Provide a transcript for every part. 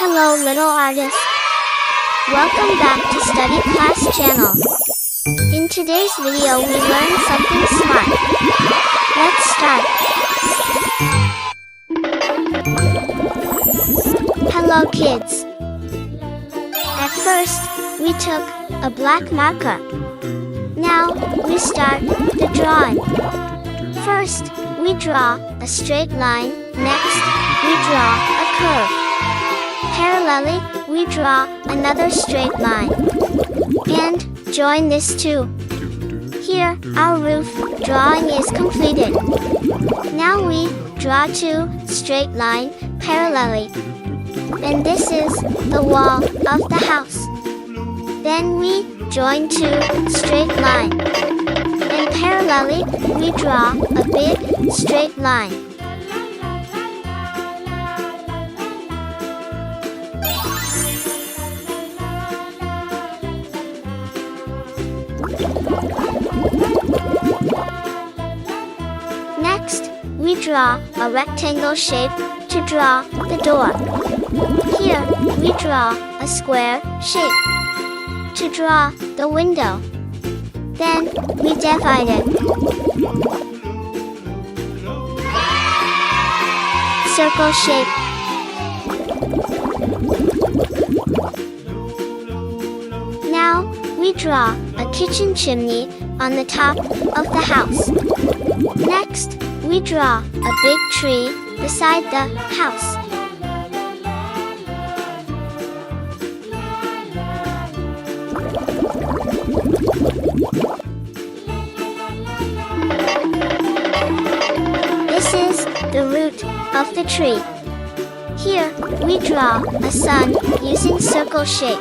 Hello little artists. Welcome back to Study Class channel. In today's video we learn something smart. Let's start. Hello kids. At first, we took a black marker. Now, we start the drawing. First, we draw a straight line. Next, we draw a curve. Parallelly, we draw another straight line. And join this too. Here, our roof drawing is completed. Now we draw two straight lines parallelly. And this is the wall of the house. Then we join two straight lines. And parallelly, we draw a big straight line. Next, we draw a rectangle shape to draw the door. Here, we draw a square shape to draw the window. Then, we divide it. Circle shape. Now, we draw a kitchen chimney on the top of the house. Next, we draw a big tree beside the house. This is the root of the tree. Here, we draw a sun using circle shape.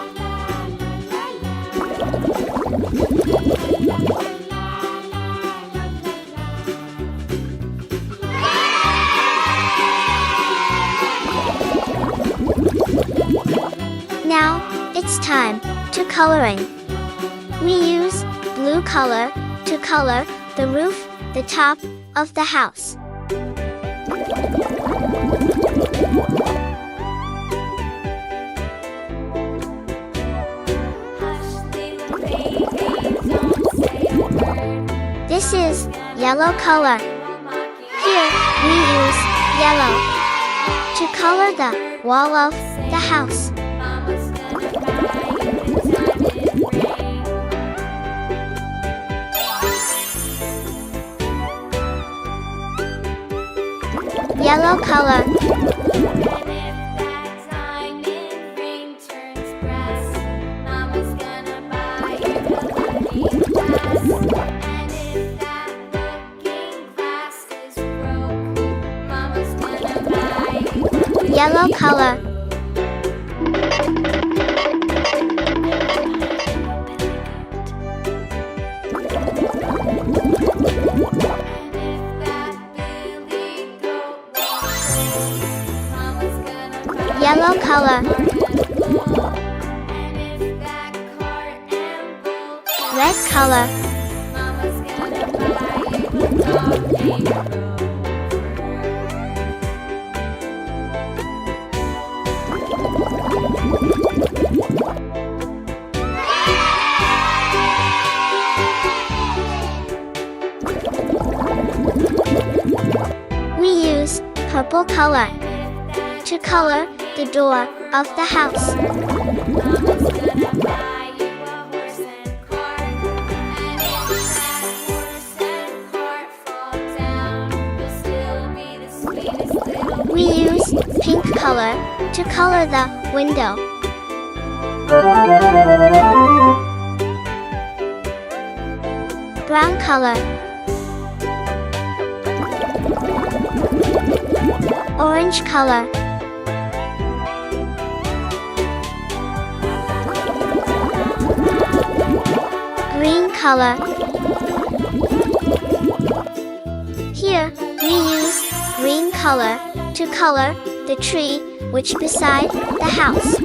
Now, it's time to coloring. We use blue color to color the roof, the top of the house. This is yellow color. Here, we use yellow to color the wall of the house. Yellow color. Yellow color. Yellow color. Red color. We use purple color to color the door of the house. We use pink color to color the window. Brown color. Orange color. Green color. Here, we use green color to color the tree which beside the house.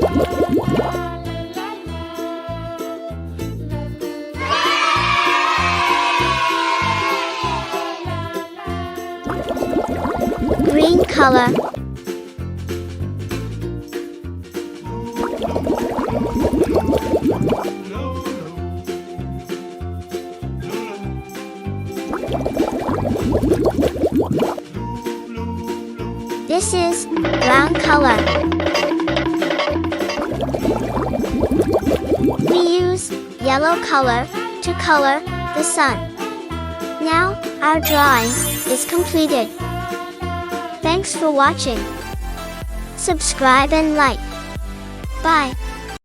Green color. This is brown color. We use yellow color to color the sun. Now, our drawing is completed. Thanks for watching. Subscribe and like. Bye.